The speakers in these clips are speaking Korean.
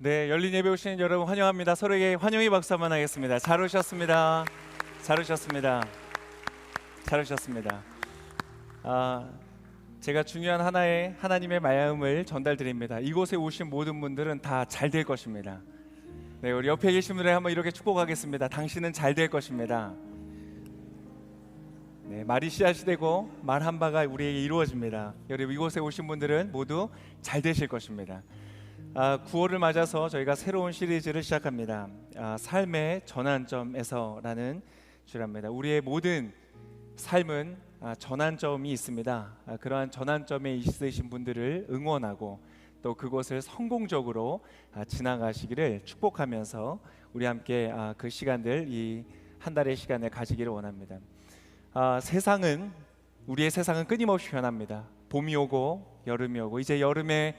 네, 열린 예배 오신 여러분 환영합니다. 서로에게 환영의 박수 한번 하겠습니다. 잘 오셨습니다. 잘 오셨습니다. 잘 오셨습니다. 제가 중요한 하나의 하나님의 마음을 전달드립니다. 이곳에 오신 모든 분들은 다 잘 될 것입니다. 네, 우리 옆에 계신 분들 한번 이렇게 축복하겠습니다. 당신은 잘 될 것입니다. 네, 말이 씨앗이 되고 말한 바가 우리에게 이루어집니다. 여러분 이곳에 오신 분들은 모두 잘 되실 것입니다. 9월을 맞아서 저희가 새로운 시리즈를 시작합니다. 삶의 전환점에서라는 주랍니다. 우리의 모든 삶은 전환점이 있습니다. 그러한 전환점에 있으신 분들을 응원하고 또 그곳을 성공적으로 지나가시기를 축복하면서 우리 함께 그 시간들, 이 한 달의 시간을 가지기를 원합니다. 우리의 세상은 끊임없이 변합니다. 봄이 오고 여름이 오고, 이제 여름의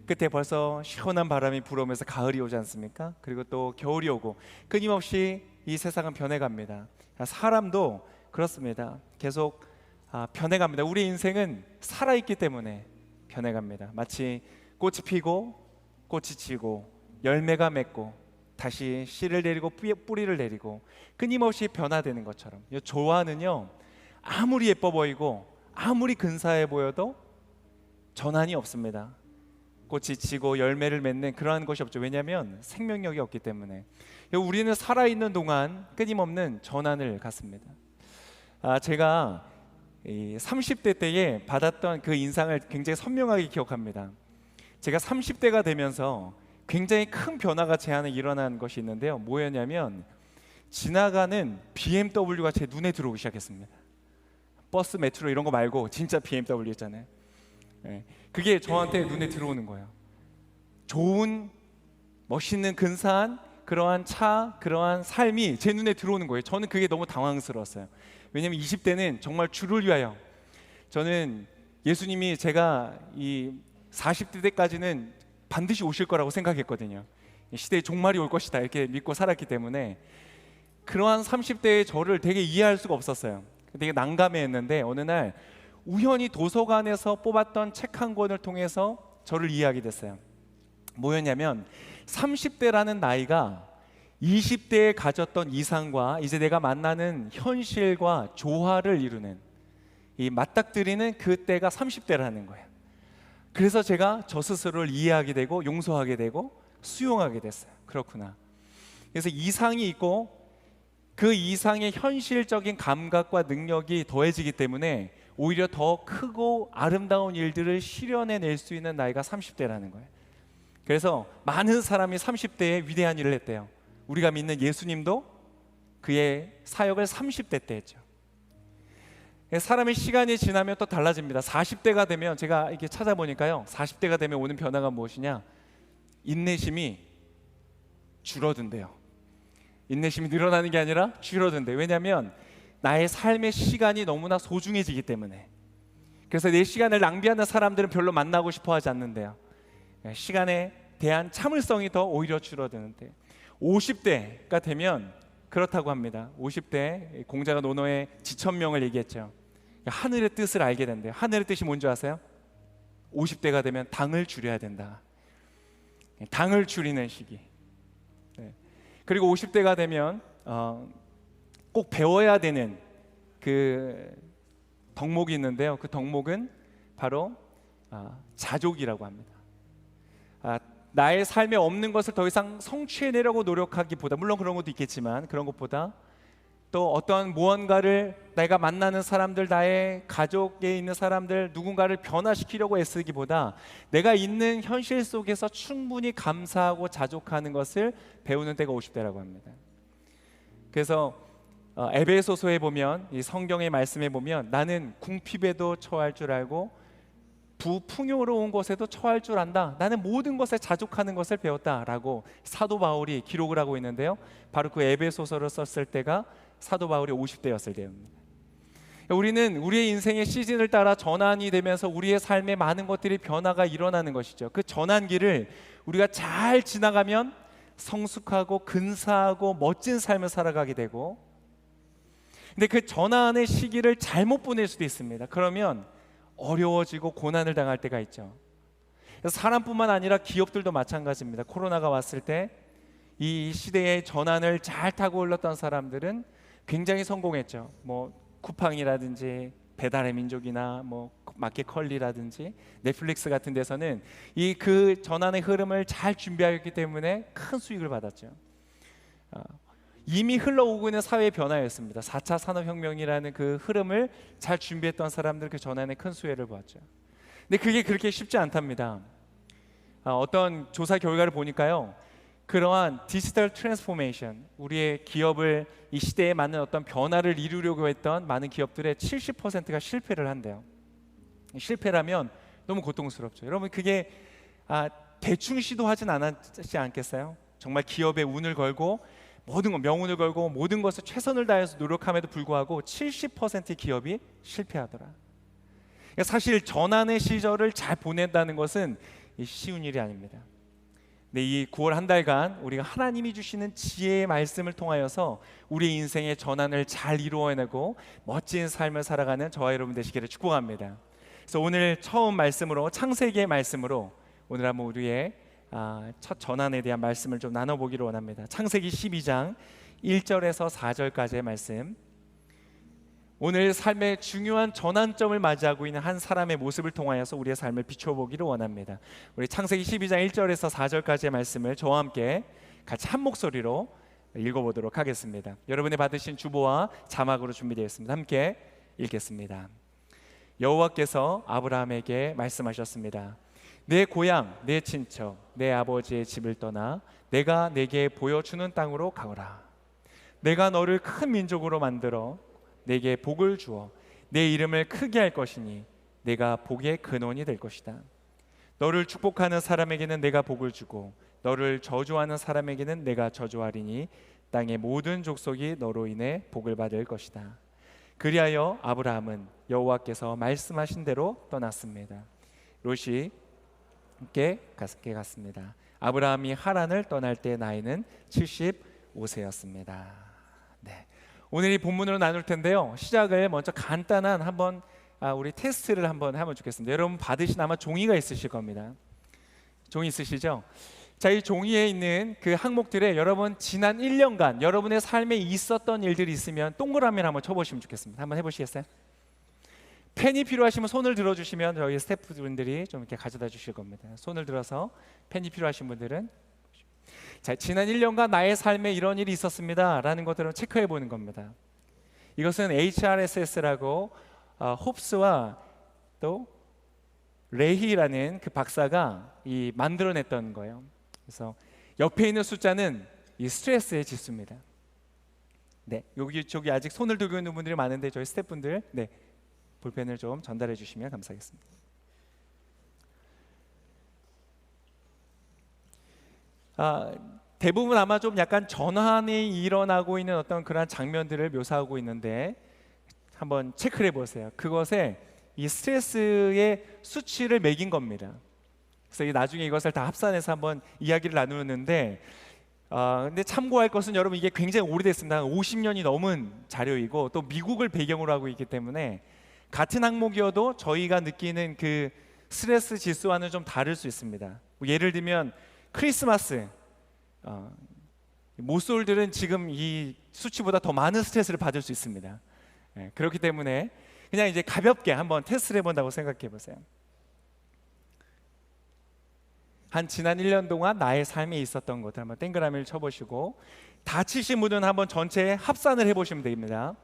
끝에 벌써 시원한 바람이 불어오면서 가을이 오지 않습니까? 그리고 또 겨울이 오고, 끊임없이 이 세상은 변해갑니다. 사람도 그렇습니다. 계속 변해갑니다. 우리 인생은 살아있기 때문에 변해갑니다. 마치 꽃이 피고 꽃이 지고 열매가 맺고 다시 씨를 내리고 뿌리를 내리고 끊임없이 변화되는 것처럼, 이 조화는요, 아무리 예뻐 보이고 아무리 근사해 보여도 전환이 없습니다. 꽃이 지고 열매를 맺는 그러한 것이 없죠. 왜냐하면 생명력이 없기 때문에. 우리는 살아있는 동안 끊임없는 전환을 갖습니다. 제가 30대 때에 받았던 그 인상을 굉장히 선명하게 기억합니다. 제가 30대가 되면서 굉장히 큰 변화가 제 안에 일어난 것이 있는데요. 뭐였냐면, 지나가는 BMW가 제 눈에 들어오기 시작했습니다. 버스, 메트로 이런 거 말고 진짜 BMW 있잖아요. 그게 저한테 눈에 들어오는 거예요. 좋은, 멋있는, 근사한 그러한 차, 그러한 삶이 제 눈에 들어오는 거예요. 저는 그게 너무 당황스러웠어요. 왜냐하면 20대는 정말 주를 위하여, 저는 예수님이 제가 이 40대 때까지는 반드시 오실 거라고 생각했거든요. 시대의 종말이 올 것이다 이렇게 믿고 살았기 때문에 그러한 30대의 저를 되게 이해할 수가 없었어요. 되게 난감해했는데, 어느 날 우연히 도서관에서 뽑았던 책 한 권을 통해서 저를 이해하게 됐어요. 뭐였냐면, 30대라는 나이가 20대에 가졌던 이상과 이제 내가 만나는 현실과 조화를 이루는, 이 맞닥뜨리는 그 때가 30대라는 거예요. 그래서 제가 저 스스로를 이해하게 되고 용서하게 되고 수용하게 됐어요. 그렇구나. 그래서 이상이 있고 그 이상의 현실적인 감각과 능력이 더해지기 때문에 오히려 더 크고 아름다운 일들을 실현해낼 수 있는 나이가 30대라는 거예요. 그래서 많은 사람이 30대에 위대한 일을 했대요. 우리가 믿는 예수님도 그의 사역을 30대 때 했죠. 사람의 시간이 지나면 또 달라집니다. 40대가 되면, 제가 이렇게 찾아보니까요, 40대가 되면 오는 변화가 무엇이냐, 인내심이 줄어든대요. 인내심이 늘어나는 게 아니라 줄어든대요. 왜냐하면 나의 삶의 시간이 너무나 소중해지기 때문에. 그래서 내 시간을 낭비하는 사람들은 별로 만나고 싶어 하지 않는데요. 시간에 대한 참을성이 더 오히려 줄어드는데, 50대가 되면 그렇다고 합니다. 50대 공자가 논어의 지천명을 얘기했죠. 하늘의 뜻을 알게 된대요. 하늘의 뜻이 뭔지 아세요? 50대가 되면 당을 줄여야 된다. 당을 줄이는 시기. 그리고 50대가 되면 꼭 배워야 되는 그 덕목이 있는데요. 그 덕목은 바로 자족이라고 합니다. 나의 삶에 없는 것을 더 이상 성취해내려고 노력하기보다, 물론 그런 것도 있겠지만, 그런 것보다 또 어떠한 무언가를, 내가 만나는 사람들, 나의 가족에 있는 사람들, 누군가를 변화시키려고 애쓰기보다 내가 있는 현실 속에서 충분히 감사하고 자족하는 것을 배우는 때가 50대라고 합니다. 그래서 에베소서에 보면, 이 성경의 말씀에 보면, 나는 궁핍에도 처할 줄 알고 부풍요로운 것에도 처할 줄 안다. 나는 모든 것에 자족하는 것을 배웠다라고 사도 바울이 기록을 하고 있는데요. 바로 그 에베소서를 썼을 때가 사도 바울이 50대였을 때입니다. 우리는 우리의 인생의 시즌을 따라 전환이 되면서 우리의 삶에 많은 것들이 변화가 일어나는 것이죠. 그 전환기를 우리가 잘 지나가면 성숙하고 근사하고 멋진 삶을 살아가게 되고, 근데 그 전환의 시기를 잘못 보낼 수도 있습니다. 그러면 어려워지고 고난을 당할 때가 있죠. 그래서 사람뿐만 아니라 기업들도 마찬가지입니다. 코로나가 왔을 때 이 시대의 전환을 잘 타고 올랐던 사람들은 굉장히 성공했죠. 뭐 쿠팡이라든지 배달의 민족이나 뭐 마켓컬리라든지 넷플릭스 같은 데서는 이 그 전환의 흐름을 잘 준비하였기 때문에 큰 수익을 받았죠. 이미 흘러오고 있는 사회의 변화였습니다. 4차 산업혁명이라는 그 흐름을 잘 준비했던 사람들 그 전환에 큰 수혜를 보았죠. 근데 그게 그렇게 쉽지 않답니다. 어떤 조사 결과를 보니까요, 그러한 디지털 트랜스포메이션, 우리의 기업을 이 시대에 맞는 어떤 변화를 이루려고 했던 많은 기업들의 70%가 실패를 한대요. 실패라면 너무 고통스럽죠. 여러분, 그게 대충 시도하진 않았지 않겠어요? 정말 기업의 운을 걸고 모든 것, 명운을 걸고 모든 것을 최선을 다해서 노력함에도 불구하고 70%의 기업이 실패하더라. 그러니까 사실 전환의 시절을 잘 보낸다는 것은 쉬운 일이 아닙니다. 근데 이 9월 한 달간 우리가 하나님이 주시는 지혜의 말씀을 통하여서 우리 인생의 전환을 잘 이루어내고 멋진 삶을 살아가는 저와 여러분 되시기를 축복합니다. 그래서 오늘 처음 말씀으로, 창세기의 말씀으로 오늘 한번 우리의 첫 전환에 대한 말씀을 좀 나눠보기를 원합니다. 창세기 12장 1절에서 4절까지의 말씀. 오늘 삶의 중요한 전환점을 맞이하고 있는 한 사람의 모습을 통하여서 우리의 삶을 비춰보기를 원합니다. 우리 창세기 12장 1절에서 4절까지의 말씀을 저와 함께 같이 한 목소리로 읽어보도록 하겠습니다. 여러분이 받으신 주보와 자막으로 준비되어 있습니다. 함께 읽겠습니다. 여호와께서 아브라함에게 말씀하셨습니다. 내 고향, 내 친척, 내 아버지의 집을 떠나 내가 내게 보여주는 땅으로 가거라. 내가 너를 큰 민족으로 만들어 내게 복을 주어 내 이름을 크게 할 것이니 내가 복의 근원이 될 것이다. 너를 축복하는 사람에게는 내가 복을 주고 너를 저주하는 사람에게는 내가 저주하리니 땅의 모든 족속이 너로 인해 복을 받을 것이다. 그리하여 아브라함은 여호와께서 말씀하신 대로 떠났습니다. 롯이 함께 갔습니다. 아브라함이 하란을 떠날 때 나이는 75세였습니다. 네. 오늘 이 본문으로 나눌 텐데요. 시작을 먼저 간단한 한번 우리 테스트를 한번 하면 좋겠습니다. 여러분 받으신 아마 종이가 있으실 겁니다. 종이 있으시죠? 자, 이 종이에 있는 그 항목들에 여러분 지난 1년간 여러분의 삶에 있었던 일들이 있으면 동그라미를 한번 쳐보시면 좋겠습니다. 한번 해보시겠어요? 펜이 필요하시면 손을 들어주시면 저희 스태프분들이 좀 이렇게 가져다 주실 겁니다. 손을 들어서 펜이 필요하신 분들은 자, 지난 1년간 나의 삶에 이런 일이 있었습니다 라는 것들을 체크해 보는 겁니다. 이것은 HRSS라고 홉스와 또 레히라는 그 박사가 만들어냈던 거예요. 그래서 옆에 있는 숫자는 이 스트레스의 지수입니다. 네, 저기 아직 손을 들고 있는 분들이 많은데 저희 스태프분들 볼펜을 좀 전달해 주시면 감사하겠습니다. 대부분 아마 좀 약간 전환이 일어나고 있는 어떤 그런 장면들을 묘사하고 있는데 한번 체크를 해보세요. 그것에 이 스트레스의 수치를 매긴 겁니다. 그래서 나중에 이것을 다 합산해서 한번 이야기를 나누는데 근데 참고할 것은 여러분 이게 굉장히 오래됐습니다. 50년이 넘은 자료이고 또 미국을 배경으로 하고 있기 때문에 같은 항목이어도 저희가 느끼는 그 스트레스 지수와는 좀 다를 수 있습니다. 예를 들면 크리스마스 모쏠들은 지금 이 수치보다 더 많은 스트레스를 받을 수 있습니다. 그렇기 때문에 그냥 이제 가볍게 한번 테스트를 해본다고 생각해 보세요. 지난 1년 동안 나의 삶에 있었던 것들 한번 동그라미를 쳐보시고 다치신 분은 한번 전체 합산을 해보시면 됩니다.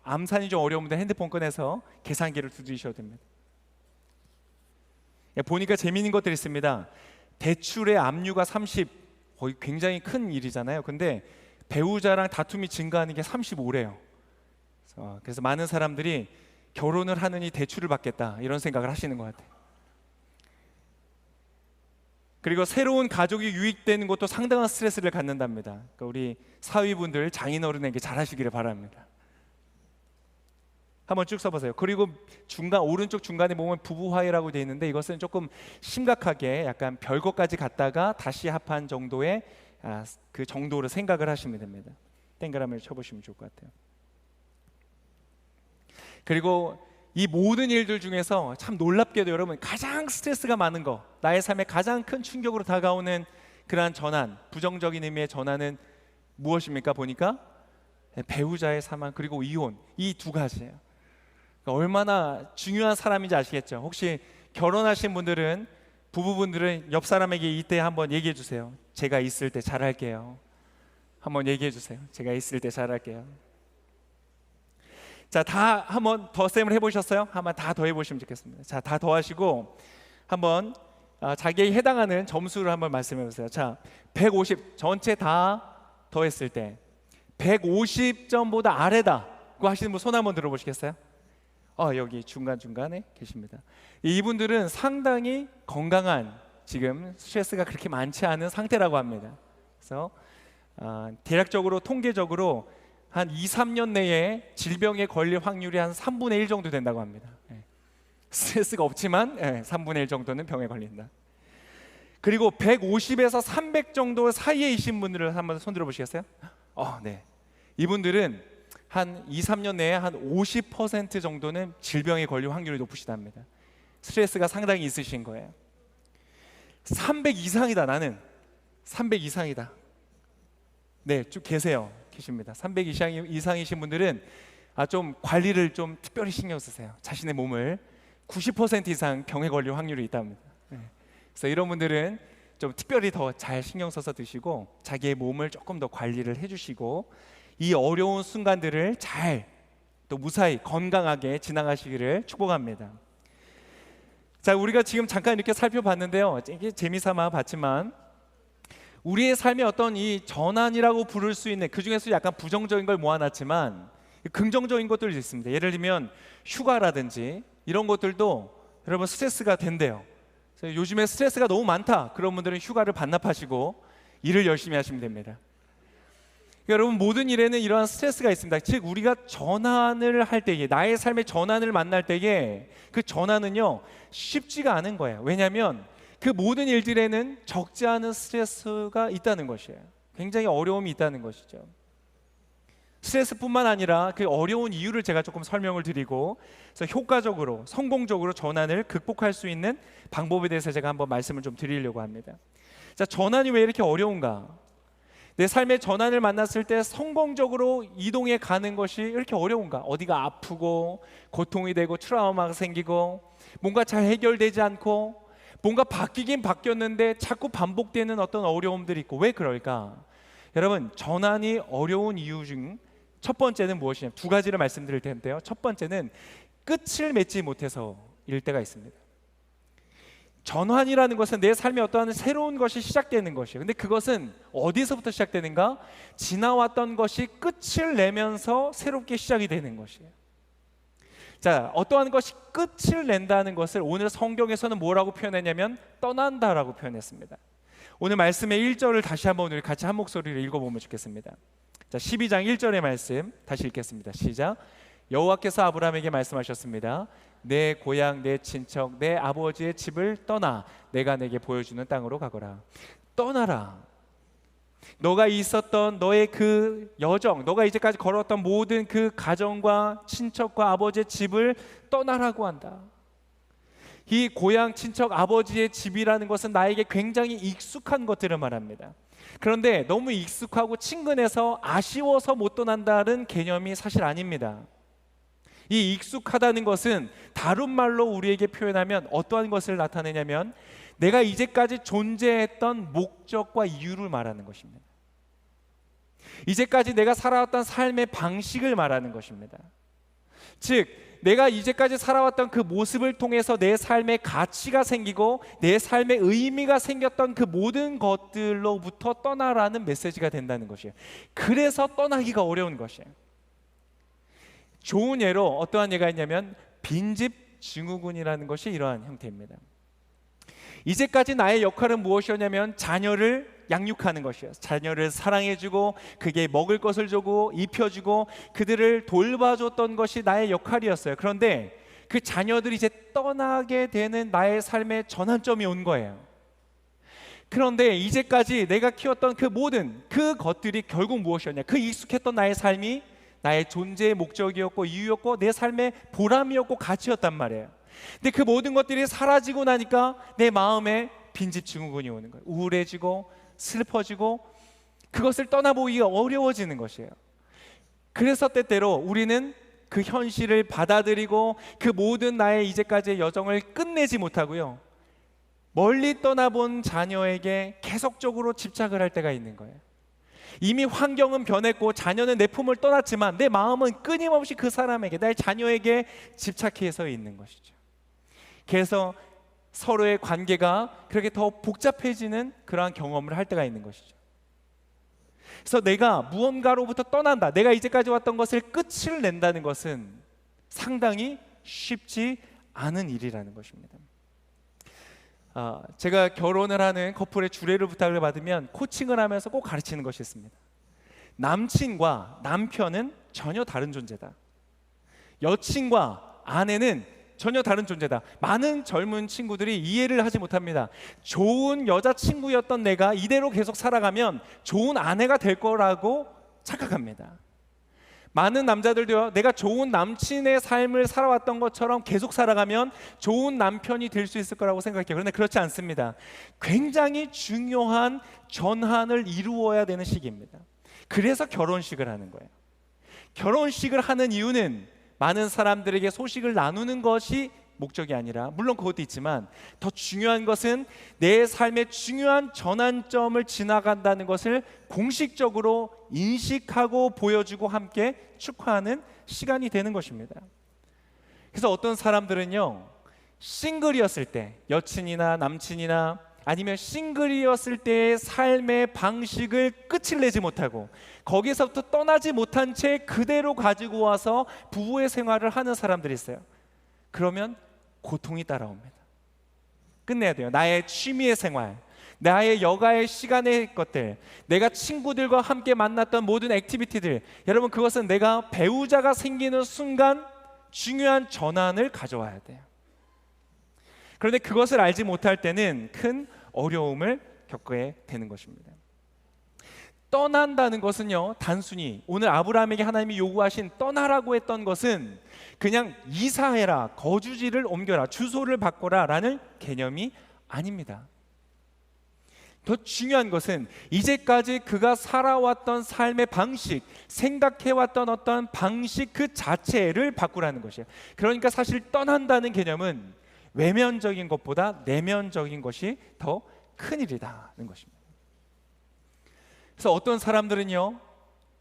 암산이 좀 어려운 분들 핸드폰 꺼내서 계산기를 두드리셔도 됩니다. 보니까 재미있는 것들이 있습니다. 대출의 압류가 30, 거의 굉장히 큰 일이잖아요. 근데 배우자랑 다툼이 증가하는 게 35래요. 그래서 많은 사람들이 결혼을 하느니 대출을 받겠다 이런 생각을 하시는 것 같아요. 그리고 새로운 가족이 유입되는 것도 상당한 스트레스를 갖는답니다. 그러니까 우리 사위분들 장인어른에게 잘하시기를 바랍니다. 한번 쭉 써보세요. 그리고 오른쪽 중간에 보면 부부화해라고 되어 있는데 이것은 조금 심각하게 약간 별것까지 갔다가 다시 합한 정도의 그 정도로 생각을 하시면 됩니다. 동그라미를 쳐보시면 좋을 것 같아요. 그리고 이 모든 일들 중에서 참 놀랍게도 여러분 가장 스트레스가 많은 거, 나의 삶에 가장 큰 충격으로 다가오는 그러한 전환, 부정적인 의미의 전환은 무엇입니까? 보니까 배우자의 사망 그리고 이혼, 이 두 가지예요. 그러니까 얼마나 중요한 사람인지 아시겠죠? 혹시 결혼하신 분들은, 부부분들은 옆 사람에게 이때 한번 얘기해 주세요. 제가 있을 때 잘할게요. 한번 얘기해 주세요. 제가 있을 때 잘할게요. 자, 다 한번 더 쌤을 해보셨어요? 한번 다 더 해보시면 좋겠습니다. 자, 다 더 하시고 한번 자기에 해당하는 점수를 한번 말씀해 보세요. 자, 150 전체 다 더했을 때 150점보다 아래다고 하시는 분 손 한번 들어보시겠어요? 여기 중간중간에 계십니다. 이분들은 상당히 건강한, 지금 스트레스가 그렇게 많지 않은 상태라고 합니다. 그래서 대략적으로 통계적으로 한 2, 3년 내에 질병에 걸릴 확률이 한 3분의 1 정도 된다고 합니다. 스트레스가 없지만 3분의 1 정도는 병에 걸린다. 그리고 150에서 300 정도 사이에 계신 분들을 한번 손 들어보시겠어요? 네. 이분들은 한 2, 3년 내에 한 50% 정도는 질병에 걸릴 확률이 높으시답니다. 스트레스가 상당히 있으신 거예요. 300 이상이다. 나는 300 이상이다. 네, 쭉 계십니다. 300 이상이신 분들은 좀 관리를 좀 특별히 신경 쓰세요. 자신의 몸을 90% 이상 병에 걸릴 확률이 있답니다. 그래서 이런 분들은 좀 특별히 더 잘 신경 써서 드시고 자기의 몸을 조금 더 관리를 해주시고 이 어려운 순간들을 잘 또 무사히 건강하게 지나가시기를 축복합니다. 자, 우리가 지금 잠깐 이렇게 살펴봤는데요. 이게 재미삼아 봤지만 우리의 삶의 어떤 이 전환이라고 부를 수 있는, 그 중에서 약간 부정적인 걸 모아놨지만 긍정적인 것들도 있습니다. 예를 들면 휴가라든지 이런 것들도 여러분 스트레스가 된대요. 요즘에 스트레스가 너무 많다, 그런 분들은 휴가를 반납하시고 일을 열심히 하시면 됩니다. 여러분 모든 일에는 이러한 스트레스가 있습니다. 즉 우리가 전환을 할 때에, 나의 삶의 전환을 만날 때에 그 전환은요 쉽지가 않은 거예요. 왜냐하면 그 모든 일들에는 적지 않은 스트레스가 있다는 것이에요. 굉장히 어려움이 있다는 것이죠. 스트레스뿐만 아니라 그 어려운 이유를 제가 조금 설명을 드리고, 그래서 효과적으로 성공적으로 전환을 극복할 수 있는 방법에 대해서 제가 한번 말씀을 좀 드리려고 합니다. 자, 전환이 왜 이렇게 어려운가? 내 삶의 전환을 만났을 때 성공적으로 이동해 가는 것이 이렇게 어려운가? 어디가 아프고 고통이 되고 트라우마가 생기고 뭔가 잘 해결되지 않고 뭔가 바뀌긴 바뀌었는데 자꾸 반복되는 어떤 어려움들이 있고, 왜 그럴까? 여러분, 전환이 어려운 이유 중 첫 번째는 무엇이냐? 두 가지를 말씀드릴 텐데요. 첫 번째는 끝을 맺지 못해서일 때가 있습니다. 전환이라는 것은 내 삶에 어떠한 새로운 것이 시작되는 것이에요. 근데 그것은 어디서부터 시작되는가? 지나왔던 것이 끝을 내면서 새롭게 시작이 되는 것이에요. 자, 어떠한 것이 끝을 낸다는 것을 오늘 성경에서는 뭐라고 표현했냐면 떠난다라고 표현했습니다. 오늘 말씀의 1절을 다시 한번 우리 같이 한 목소리로 읽어보면 좋겠습니다. 자, 12장 1절의 말씀 다시 읽겠습니다. 시작. 여호와께서 아브라함에게 말씀하셨습니다. 내 고향, 내 친척, 내 아버지의 집을 떠나 내가 내게 보여주는 땅으로 가거라. 떠나라. 너가 있었던 너의 그 여정, 너가 이제까지 걸었던 모든 그 가정과 친척과 아버지의 집을 떠나라고 한다. 이 고향, 친척, 아버지의 집이라는 것은 나에게 굉장히 익숙한 것들을 말합니다. 그런데 너무 익숙하고 친근해서 아쉬워서 못 떠난다는 개념이 사실 아닙니다. 이 익숙하다는 것은 다른 말로 우리에게 표현하면 어떠한 것을 나타내냐면 내가 이제까지 존재했던 목적과 이유를 말하는 것입니다. 이제까지 내가 살아왔던 삶의 방식을 말하는 것입니다. 즉 내가 이제까지 살아왔던 그 모습을 통해서 내 삶의 가치가 생기고 내 삶의 의미가 생겼던 그 모든 것들로부터 떠나라는 메시지가 된다는 것이에요. 그래서 떠나기가 어려운 것이에요. 좋은 예로 어떠한 예가 있냐면 빈집 증후군이라는 것이 이러한 형태입니다. 이제까지 나의 역할은 무엇이었냐면 자녀를 양육하는 것이에요. 자녀를 사랑해주고 그게 먹을 것을 주고 입혀주고 그들을 돌봐줬던 것이 나의 역할이었어요. 그런데 그 자녀들이 이제 떠나게 되는 나의 삶의 전환점이 온 거예요. 그런데 이제까지 내가 키웠던 그 모든 그 것들이 결국 무엇이었냐? 그 익숙했던 나의 삶이 나의 존재의 목적이었고 이유였고 내 삶의 보람이었고 가치였단 말이에요. 근데 그 모든 것들이 사라지고 나니까 내 마음에 빈집 증후군이 오는 거예요. 우울해지고 슬퍼지고 그것을 떠나보기가 어려워지는 것이에요. 그래서 때때로 우리는 그 현실을 받아들이고 그 모든 나의 이제까지의 여정을 끝내지 못하고요, 멀리 떠나본 자녀에게 계속적으로 집착을 할 때가 있는 거예요. 이미 환경은 변했고 자녀는 내 품을 떠났지만 내 마음은 끊임없이 그 사람에게, 나의 자녀에게 집착해서 있는 것이죠. 그래서 서로의 관계가 그렇게 더 복잡해지는 그러한 경험을 할 때가 있는 것이죠. 그래서 내가 무언가로부터 떠난다, 내가 이제까지 왔던 것을 끝을 낸다는 것은 상당히 쉽지 않은 일이라는 것입니다. 제가 결혼을 하는 커플의 주례를 부탁을 받으면 코칭을 하면서 꼭 가르치는 것이 있습니다. 남친과 남편은 전혀 다른 존재다. 여친과 아내는 전혀 다른 존재다. 많은 젊은 친구들이 이해를 하지 못합니다. 좋은 여자친구였던 내가 이대로 계속 살아가면 좋은 아내가 될 거라고 착각합니다. 많은 남자들도요, 내가 좋은 남친의 삶을 살아왔던 것처럼 계속 살아가면 좋은 남편이 될 수 있을 거라고 생각해요. 그런데 그렇지 않습니다. 굉장히 중요한 전환을 이루어야 되는 시기입니다. 그래서 결혼식을 하는 거예요. 결혼식을 하는 이유는 많은 사람들에게 소식을 나누는 것이 목적이 아니라, 물론 그것도 있지만 더 중요한 것은 내 삶의 중요한 전환점을 지나간다는 것을 공식적으로 인식하고 보여주고 함께 축하하는 시간이 되는 것입니다. 그래서 어떤 사람들은요, 싱글이었을 때, 여친이나 남친이나 아니면 싱글이었을 때의 삶의 방식을 끝을 내지 못하고 거기서부터 떠나지 못한 채 그대로 가지고 와서 부부의 생활을 하는 사람들이 있어요. 그러면 고통이 따라옵니다. 끝내야 돼요. 나의 취미의 생활, 나의 여가의 시간의 것들, 내가 친구들과 함께 만났던 모든 액티비티들, 여러분 그것은 내가 배우자가 생기는 순간 중요한 전환을 가져와야 돼요. 그런데 그것을 알지 못할 때는 큰 어려움을 겪게 되는 것입니다. 떠난다는 것은요, 단순히 오늘 아브라함에게 하나님이 요구하신 떠나라고 했던 것은 그냥 이사해라, 거주지를 옮겨라, 주소를 바꿔라 라는 개념이 아닙니다. 더 중요한 것은 이제까지 그가 살아왔던 삶의 방식, 생각해왔던 어떤 방식 그 자체를 바꾸라는 것이에요. 그러니까 사실 떠난다는 개념은 외면적인 것보다 내면적인 것이 더 큰일이라는 것입니다. 그래서 어떤 사람들은요,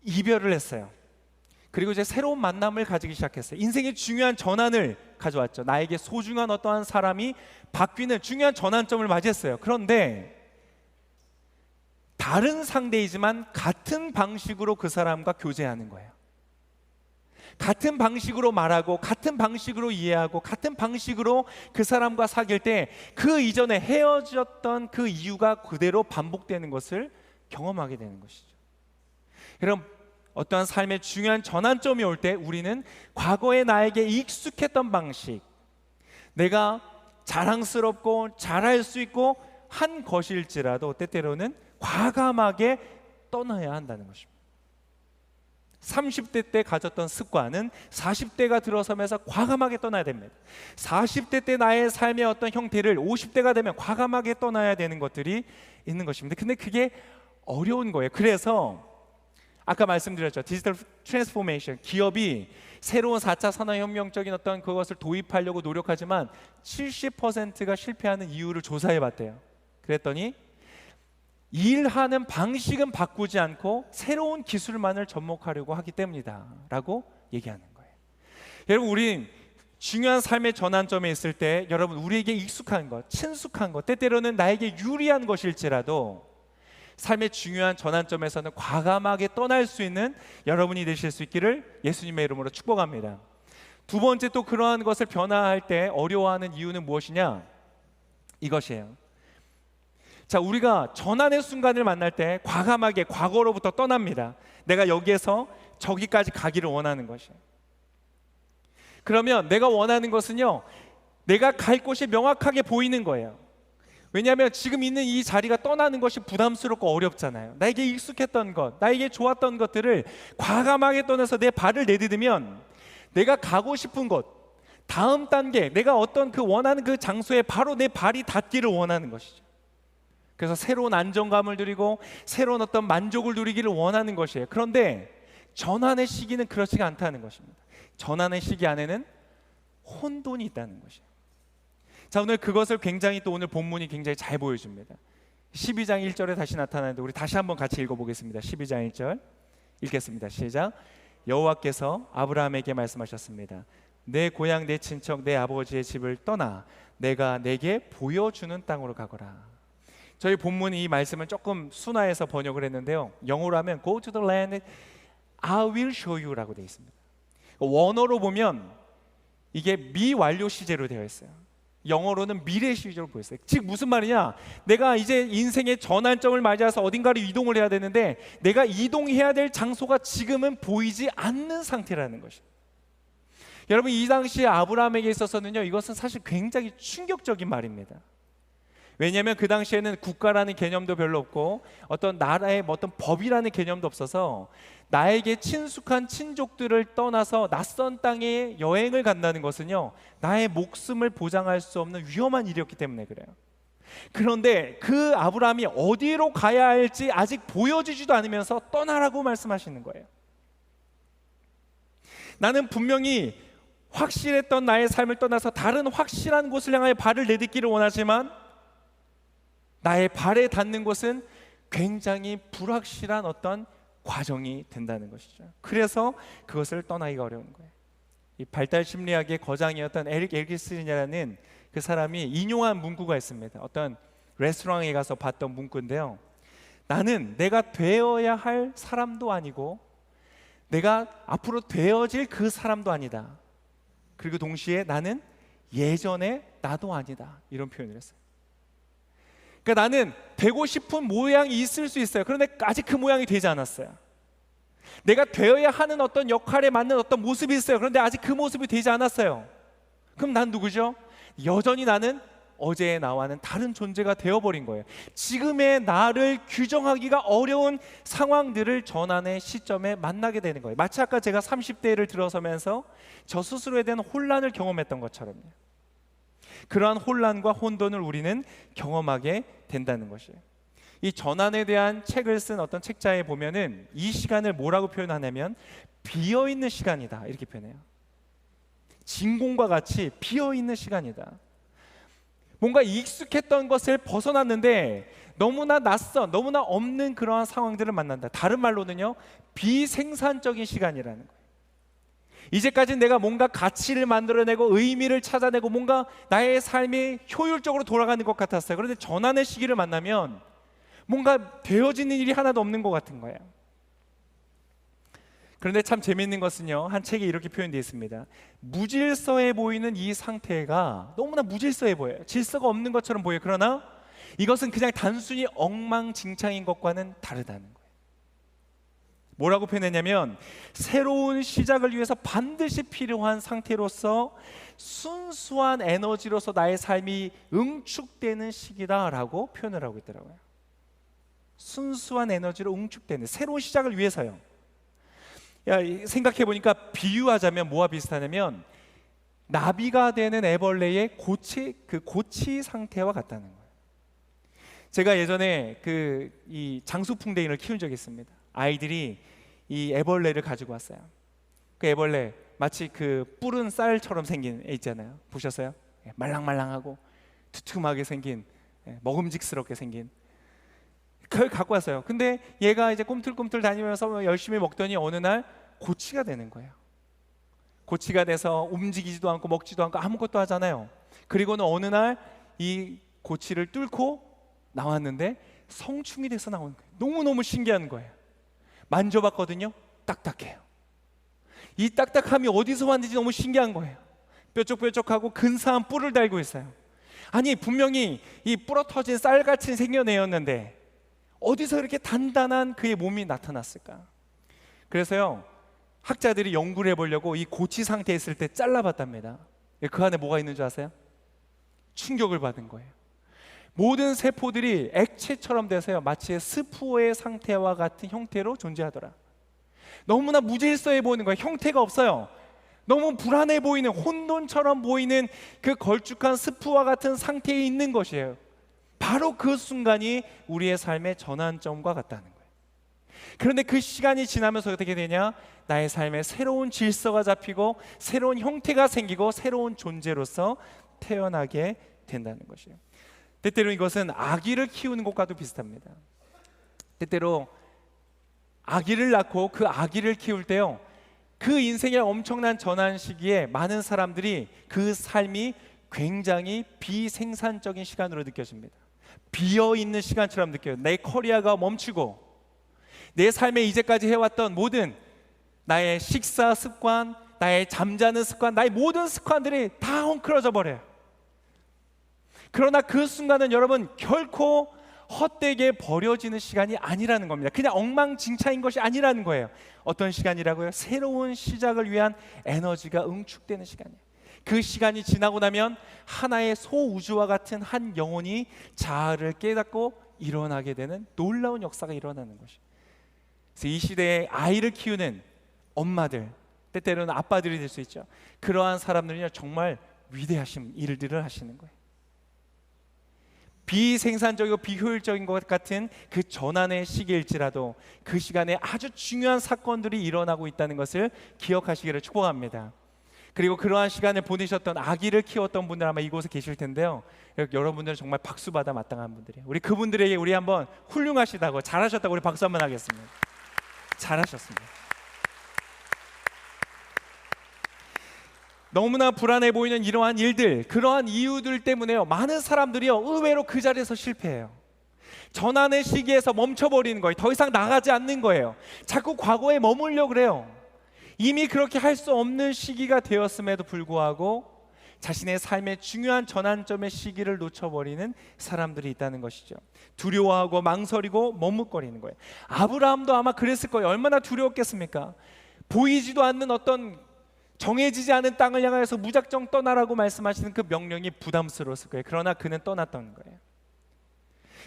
이별을 했어요. 그리고 이제 새로운 만남을 가지기 시작했어요. 인생의 중요한 전환을 가져왔죠. 나에게 소중한 어떠한 사람이 바뀌는 중요한 전환점을 맞이했어요. 그런데 다른 상대이지만 같은 방식으로 그 사람과 교제하는 거예요. 같은 방식으로 말하고 같은 방식으로 이해하고 같은 방식으로 그 사람과 사귈 때 그 이전에 헤어졌던 그 이유가 그대로 반복되는 것을 경험하게 되는 것이죠. 여러분, 어떠한 삶의 중요한 전환점이 올 때 우리는 과거에 나에게 익숙했던 방식, 내가 자랑스럽고 잘할 수 있고 한 것일지라도 때때로는 과감하게 떠나야 한다는 것입니다. 30대 때 가졌던 습관은 40대가 들어서면서 과감하게 떠나야 됩니다. 40대 때 나의 삶의 어떤 형태를 50대가 되면 과감하게 떠나야 되는 것들이 있는 것입니다. 근데 그게 어려운 거예요. 그래서 아까 말씀드렸죠. 디지털 트랜스포메이션, 기업이 새로운 4차 산업혁명적인 어떤 그것을 도입하려고 노력하지만 70%가 실패하는 이유를 조사해 봤대요. 그랬더니 일하는 방식은 바꾸지 않고 새로운 기술만을 접목하려고 하기 때문이다 라고 얘기하는 거예요. 여러분, 우린 중요한 삶의 전환점에 있을 때 여러분, 우리에게 익숙한 것, 친숙한 것, 때때로는 나에게 유리한 것일지라도 삶의 중요한 전환점에서는 과감하게 떠날 수 있는 여러분이 되실 수 있기를 예수님의 이름으로 축복합니다. 두 번째, 또 그러한 것을 변화할 때 어려워하는 이유는 무엇이냐? 이것이에요. 자, 우리가 전환의 순간을 만날 때 과감하게 과거로부터 떠납니다. 내가 여기에서 저기까지 가기를 원하는 것이에요. 그러면 내가 원하는 것은요, 내가 갈 곳이 명확하게 보이는 거예요. 왜냐하면 지금 있는 이 자리가 떠나는 것이 부담스럽고 어렵잖아요. 나에게 익숙했던 것, 나에게 좋았던 것들을 과감하게 떠나서 내 발을 내디디면 내가 가고 싶은 곳, 다음 단계, 내가 어떤 그 원하는 그 장소에 바로 내 발이 닿기를 원하는 것이죠. 그래서 새로운 안정감을 누리고 새로운 어떤 만족을 누리기를 원하는 것이에요. 그런데 전환의 시기는 그렇지가 않다는 것입니다. 전환의 시기 안에는 혼돈이 있다는 것이에요. 자, 오늘 그것을 굉장히 또 오늘 본문이 굉장히 잘 보여줍니다. 12장 1절에 다시 나타나는데 우리 다시 한번 같이 읽어보겠습니다. 12장 1절 읽겠습니다. 시작. 여호와께서 아브라함에게 말씀하셨습니다. 내 고향, 내 친척, 내 아버지의 집을 떠나 내가 내게 보여주는 땅으로 가거라. 저희 본문이 이 말씀을 조금 순화해서 번역을 했는데요, 영어로 하면 Go to the land I will show you라고 되어 있습니다. 원어로 보면 이게 미완료 시제로 되어 있어요. 영어로는 미래 시제로 보였어요. 즉 무슨 말이냐, 내가 이제 인생의 전환점을 맞이해서 어딘가로 이동을 해야 되는데 내가 이동해야 될 장소가 지금은 보이지 않는 상태라는 것이에요. 여러분, 이 당시에 아브라함에게 있어서는요, 이것은 사실 굉장히 충격적인 말입니다. 왜냐하면 그 당시에는 국가라는 개념도 별로 없고 어떤 나라의 어떤 법이라는 개념도 없어서 나에게 친숙한 친족들을 떠나서 낯선 땅에 여행을 간다는 것은요, 나의 목숨을 보장할 수 없는 위험한 일이었기 때문에 그래요. 그런데 그 아브라함이 어디로 가야 할지 아직 보여지지도 않으면서 떠나라고 말씀하시는 거예요. 나는 분명히 확실했던 나의 삶을 떠나서 다른 확실한 곳을 향하여 발을 내딛기를 원하지만 나의 발에 닿는 곳은 굉장히 불확실한 어떤 과정이 된다는 것이죠. 그래서 그것을 떠나기가 어려운 거예요. 이 발달 심리학의 거장이었던 에릭 에르기슨이라는 그 사람이 인용한 문구가 있습니다. 어떤 레스토랑에 가서 봤던 문구인데요, 나는 내가 되어야 할 사람도 아니고 내가 앞으로 되어질 그 사람도 아니다. 그리고 동시에 나는 예전에 나도 아니다. 이런 표현을 했어요. 그러니까 나는 되고 싶은 모양이 있을 수 있어요. 그런데 아직 그 모양이 되지 않았어요. 내가 되어야 하는 어떤 역할에 맞는 어떤 모습이 있어요. 그런데 아직 그 모습이 되지 않았어요. 그럼 난 누구죠? 여전히 나는 어제의 나와는 다른 존재가 되어버린 거예요. 지금의 나를 규정하기가 어려운 상황들을 전환의 시점에 만나게 되는 거예요. 마치 아까 제가 30대를 들어서면서 저 스스로에 대한 혼란을 경험했던 것처럼요. 그러한 혼란과 혼돈을 우리는 경험하게 된다는 것이에요. 이 전환에 대한 책을 쓴 어떤 책자에 보면은 이 시간을 뭐라고 표현하냐면 비어있는 시간이다, 이렇게 표현해요. 진공과 같이 비어있는 시간이다. 뭔가 익숙했던 것을 벗어났는데 너무나 낯선, 너무나 없는 그러한 상황들을 만난다. 다른 말로는요, 비생산적인 시간이라는 거예요. 이제까지 내가 뭔가 가치를 만들어내고 의미를 찾아내고 뭔가 나의 삶이 효율적으로 돌아가는 것 같았어요. 그런데 전환의 시기를 만나면 뭔가 되어지는 일이 하나도 없는 것 같은 거예요. 그런데 참 재미있는 것은요, 한 책에 이렇게 표현되어 있습니다. 무질서해 보이는 이 상태가 너무나 무질서해 보여요. 질서가 없는 것처럼 보여요. 그러나 이것은 그냥 단순히 엉망진창인 것과는 다르다는 거예요. 뭐라고 표현했냐면 새로운 시작을 위해서 반드시 필요한 상태로서 순수한 에너지로서 나의 삶이 응축되는 시기다라고 표현을 하고 있더라고요. 순수한 에너지로 응축되는 새로운 시작을 위해서요. 생각해 보니까 비유하자면 뭐와 비슷하냐면 나비가 되는 애벌레의 고치 상태와 같다는 거예요. 제가 예전에 이 장수풍뎅이를 키운 적이 있습니다. 아이들이 이 애벌레를 가지고 왔어요. 그 애벌레 마치 그 뿌른 쌀처럼 생긴 애 있잖아요. 보셨어요? 말랑말랑하고 두툼하게 생긴, 먹음직스럽게 생긴 그걸 갖고 왔어요. 근데 얘가 이제 꿈틀꿈틀 다니면서 열심히 먹더니 어느 날 고치가 되는 거예요. 고치가 돼서 움직이지도 않고 먹지도 않고 아무것도 하잖아요. 그리고는 어느 날 이 고치를 뚫고 나왔는데 성충이 돼서 나오는 거예요. 너무너무 신기한 거예요. 만져봤거든요. 딱딱해요. 이 딱딱함이 어디서 왔는지 너무 신기한 거예요. 뾰족뾰족하고 근사한 뿔을 달고 있어요. 아니 분명히 이 부러터진 쌀같이 생겨내었는데 어디서 이렇게 단단한 그의 몸이 나타났을까? 그래서요, 학자들이 연구를 해보려고 이 고치 상태에 있을 때 잘라봤답니다. 그 안에 뭐가 있는 줄 아세요? 충격을 받은 거예요. 모든 세포들이 액체처럼 돼서요, 마치 스프의 상태와 같은 형태로 존재하더라. 너무나 무질서해 보이는 거예요. 형태가 없어요. 너무 불안해 보이는, 혼돈처럼 보이는 그 걸쭉한 스프와 같은 상태에 있는 것이에요. 바로 그 순간이 우리의 삶의 전환점과 같다는 거예요. 그런데 그 시간이 지나면서 어떻게 되냐? 나의 삶에 새로운 질서가 잡히고 새로운 형태가 생기고 새로운 존재로서 태어나게 된다는 것이에요. 때때로 이것은 아기를 키우는 것과도 비슷합니다. 때때로 아기를 낳고 그 아기를 키울 때요, 그 인생의 엄청난 전환 시기에 많은 사람들이 그 삶이 굉장히 비생산적인 시간으로 느껴집니다. 비어있는 시간처럼 느껴요. 내 커리어가 멈추고 내 삶에 이제까지 해왔던 모든 나의 식사 습관, 나의 잠자는 습관, 나의 모든 습관들이 다 헝클어져 버려요. 그러나 그 순간은 여러분 결코 헛되게 버려지는 시간이 아니라는 겁니다. 그냥 엉망진창인 것이 아니라는 거예요. 어떤 시간이라고요? 새로운 시작을 위한 에너지가 응축되는 시간이에요. 그 시간이 지나고 나면 하나의 소우주와 같은 한 영혼이 자아를 깨닫고 일어나게 되는 놀라운 역사가 일어나는 것이에요. 그래서 이 시대에 아이를 키우는 엄마들, 때때로는 아빠들이 될 수 있죠. 그러한 사람들은요, 정말 위대하신 일들을 하시는 거예요. 비생산적이고 비효율적인 것 같은 그 전환의 시기일지라도 그 시간에 아주 중요한 사건들이 일어나고 있다는 것을 기억하시기를 축복합니다. 그리고 그러한 시간을 보내셨던, 아기를 키웠던 분들 아마 이곳에 계실 텐데요, 여러분들은 정말 박수받아 마땅한 분들이에요. 우리 그분들에게 우리 한번 훌륭하시다고, 잘하셨다고 우리 박수 한번 하겠습니다. 잘하셨습니다. 너무나 불안해 보이는 이러한 일들, 그러한 이유들 때문에요, 많은 사람들이요 의외로 그 자리에서 실패해요. 전환의 시기에서 멈춰버리는 거예요. 더 이상 나가지 않는 거예요. 자꾸 과거에 머물려고 그래요. 이미 그렇게 할 수 없는 시기가 되었음에도 불구하고 자신의 삶의 중요한 전환점의 시기를 놓쳐버리는 사람들이 있다는 것이죠. 두려워하고 망설이고 머뭇거리는 거예요. 아브라함도 아마 그랬을 거예요. 얼마나 두려웠겠습니까? 보이지도 않는 어떤 정해지지 않은 땅을 향하여서 무작정 떠나라고 말씀하시는 그 명령이 부담스러웠을 거예요. 그러나 그는 떠났던 거예요.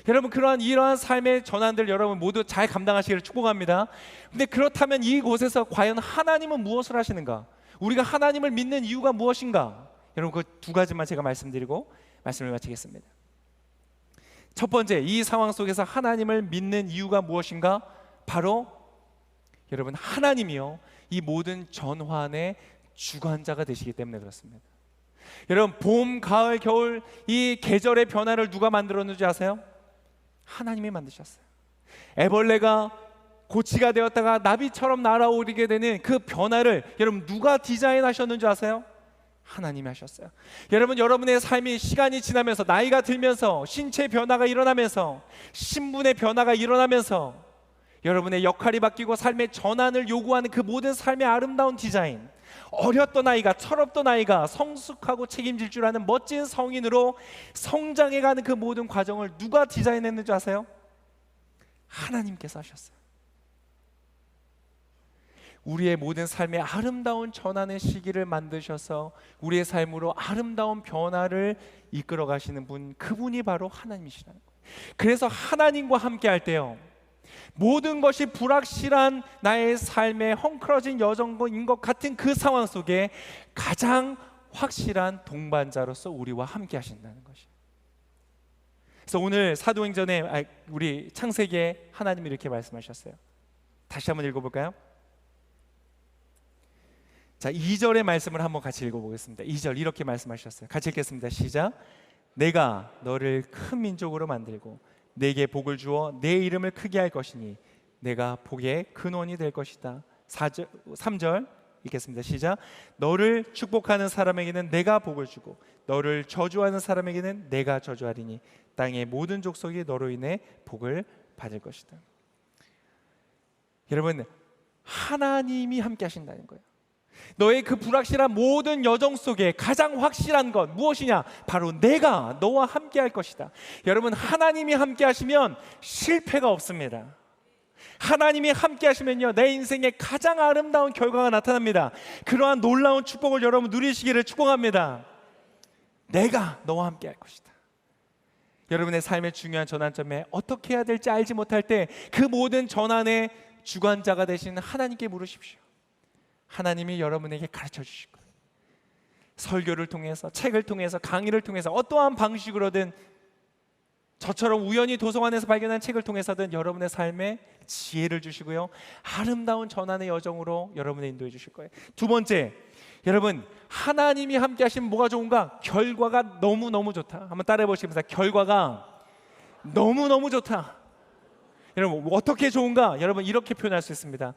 여러분, 이러한 삶의 전환들 여러분 모두 잘 감당하시기를 축복합니다. 근데 그렇다면 이곳에서 과연 하나님은 무엇을 하시는가? 우리가 하나님을 믿는 이유가 무엇인가? 여러분, 그 두 가지만 제가 말씀드리고 말씀을 마치겠습니다. 첫 번째, 이 상황 속에서 하나님을 믿는 이유가 무엇인가? 바로 여러분, 하나님이요 이 모든 전환의 주관자가 되시기 때문에 그렇습니다. 여러분, 봄, 가을, 겨울 이 계절의 변화를 누가 만들었는지 아세요? 하나님이 만드셨어요. 애벌레가 고치가 되었다가 나비처럼 날아오르게 되는 그 변화를 여러분 누가 디자인하셨는지 아세요? 하나님이 하셨어요. 여러분, 여러분의 삶이 시간이 지나면서, 나이가 들면서, 신체 변화가 일어나면서, 신분의 변화가 일어나면서 여러분의 역할이 바뀌고 삶의 전환을 요구하는 그 모든 삶의 아름다운 디자인, 어렸던 아이가, 철없던 아이가 성숙하고 책임질 줄 아는 멋진 성인으로 성장해가는 그 모든 과정을 누가 디자인했는지 아세요? 하나님께서 하셨어요. 우리의 모든 삶의 아름다운 전환의 시기를 만드셔서 우리의 삶으로 아름다운 변화를 이끌어 가시는 분, 그분이 바로 하나님이시라는 거예요. 그래서 하나님과 함께 할 때요, 모든 것이 불확실한 나의 삶의 헝클어진 여정인 것 같은 그 상황 속에 가장 확실한 동반자로서 우리와 함께 하신다는 것이에요. 그래서 오늘 사도행전에 우리 창세기에 하나님이 이렇게 말씀하셨어요. 다시 한번 읽어볼까요? 자, 2절의 말씀을 한번 같이 읽어보겠습니다. 2절 이렇게 말씀하셨어요. 같이 읽겠습니다. 시작. 내가 너를 큰 민족으로 만들고 내게 복을 주어 내 이름을 크게 할 것이니 내가 복의 근원이 될 것이다. 3절 읽겠습니다. 시작. 너를 축복하는 사람에게는 내가 복을 주고 너를 저주하는 사람에게는 내가 저주하리니 땅의 모든 족속이 너로 인해 복을 받을 것이다. 여러분, 하나님이 함께 하신다는 거예요. 너의 그 불확실한 모든 여정 속에 가장 확실한 것 무엇이냐? 바로 내가 너와 함께 할 것이다. 여러분, 하나님이 함께 하시면 실패가 없습니다. 하나님이 함께 하시면요, 내 인생에 가장 아름다운 결과가 나타납니다. 그러한 놀라운 축복을 여러분 누리시기를 축복합니다. 내가 너와 함께 할 것이다. 여러분의 삶의 중요한 전환점에 어떻게 해야 될지 알지 못할 때 그 모든 전환의 주관자가 되신 하나님께 물으십시오. 하나님이 여러분에게 가르쳐 주실 거예요. 설교를 통해서, 책을 통해서, 강의를 통해서, 어떠한 방식으로든, 저처럼 우연히 도서관에서 발견한 책을 통해서든 여러분의 삶에 지혜를 주시고요, 아름다운 전환의 여정으로 여러분을 인도해 주실 거예요. 두 번째, 여러분, 하나님이 함께 하시면 뭐가 좋은가? 결과가 너무너무 좋다. 한번 따라해 보시면서, 결과가 너무너무 좋다. 여러분, 어떻게 좋은가? 여러분, 이렇게 표현할 수 있습니다.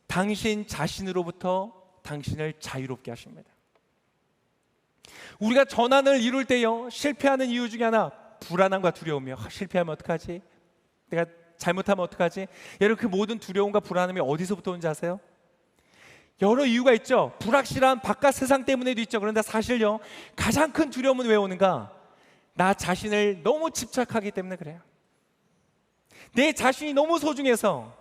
당신 자신으로부터 당신을 자유롭게 하십니다. 우리가 전환을 이룰 때요, 실패하는 이유 중에 하나, 불안함과 두려움이요. 실패하면 어떡하지? 내가 잘못하면 어떡하지? 여러분, 그 모든 두려움과 불안함이 어디서부터 오는지 아세요? 여러 이유가 있죠. 불확실한 바깥 세상 때문에도 있죠. 그런데 사실요, 가장 큰 두려움은 왜 오는가? 나 자신을 너무 집착하기 때문에 그래요. 내 자신이 너무 소중해서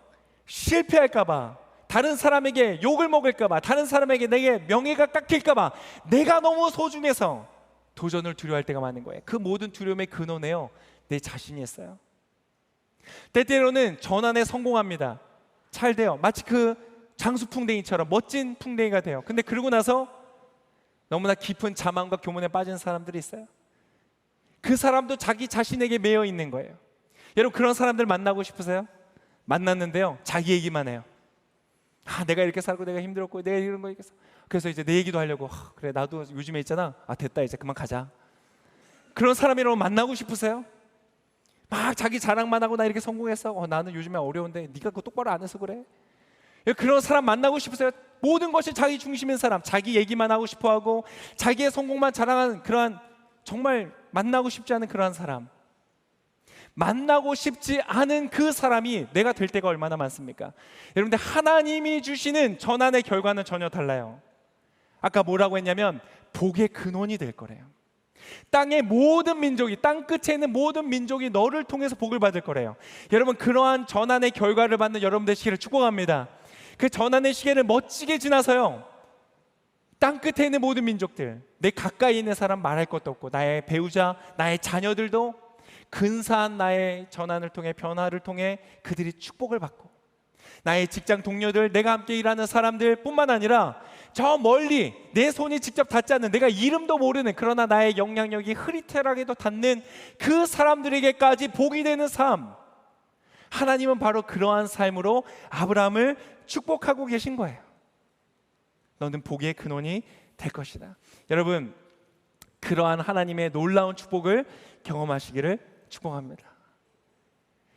실패할까 봐, 다른 사람에게 욕을 먹을까 봐, 다른 사람에게 내게 명예가 깎일까 봐, 내가 너무 소중해서 도전을 두려워할 때가 많은 거예요. 그 모든 두려움의 근원에요, 내 자신이 있어요. 때때로는 전환에 성공합니다. 잘 돼요. 마치 그 장수풍뎅이처럼 멋진 풍뎅이가 돼요. 근데 그러고 나서 너무나 깊은 자만과 교만에 빠진 사람들이 있어요. 그 사람도 자기 자신에게 매여 있는 거예요. 여러분, 그런 사람들 만나고 싶으세요? 만났는데요, 자기 얘기만 해요. 내가 이렇게 살고, 내가 힘들었고, 내가 이런 거 있겠어. 그래서 이제 내 얘기도 하려고, 그래 나도 요즘에 있잖아, 됐다, 이제 그만 가자. 그런 사람이라고 만나고 싶으세요? 막 자기 자랑만 하고, 나 이렇게 성공했어, 나는 요즘에 어려운데 네가 그거 똑바로 안 해서 그래. 그런 사람 만나고 싶으세요? 모든 것이 자기 중심인 사람, 자기 얘기만 하고 싶어하고 자기의 성공만 자랑하는 그러한, 정말 만나고 싶지 않은 그러한 사람, 만나고 싶지 않은 그 사람이 내가 될 때가 얼마나 많습니까? 여러분들, 하나님이 주시는 전환의 결과는 전혀 달라요. 아까 뭐라고 했냐면 복의 근원이 될 거래요. 땅의 모든 민족이, 땅 끝에 있는 모든 민족이 너를 통해서 복을 받을 거래요. 여러분, 그러한 전환의 결과를 받는 여러분들 시기를 축복합니다. 그 전환의 시기를 멋지게 지나서요, 땅 끝에 있는 모든 민족들, 내 가까이 있는 사람 말할 것도 없고, 나의 배우자, 나의 자녀들도 근사한 나의 전환을 통해, 변화를 통해 그들이 축복을 받고, 나의 직장 동료들, 내가 함께 일하는 사람들 뿐만 아니라 저 멀리 내 손이 직접 닿지 않는, 내가 이름도 모르는, 그러나 나의 영향력이 흐릿하게도 닿는 그 사람들에게까지 복이 되는 삶, 하나님은 바로 그러한 삶으로 아브라함을 축복하고 계신 거예요. 너는 복의 근원이 될 것이다. 여러분, 그러한 하나님의 놀라운 축복을 경험하시기를 축복합니다.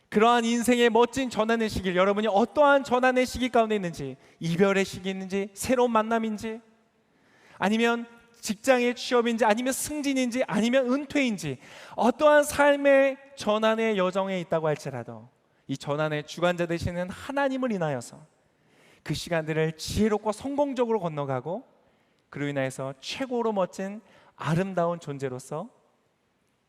그러한 인생의 멋진 전환의 시기, 여러분이 어떠한 전환의 시기 가운데 있는지, 이별의 시기인지, 새로운 만남인지, 아니면 직장의 취업인지, 아니면 승진인지, 아니면 은퇴인지, 어떠한 삶의 전환의 여정에 있다고 할지라도 이 전환의 주관자 되시는 하나님을 인하여서 그 시간들을 지혜롭고 성공적으로 건너가고, 그로 인하여서 최고로 멋진 아름다운 존재로서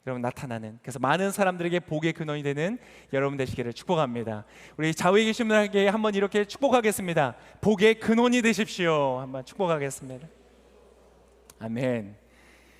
여러분 나타나는, 그래서 많은 사람들에게 복의 근원이 되는 여러분 되시기를 축복합니다. 우리 좌우에 계신 분에게 한번 이렇게 축복하겠습니다. 복의 근원이 되십시오. 한번 축복하겠습니다. 아멘.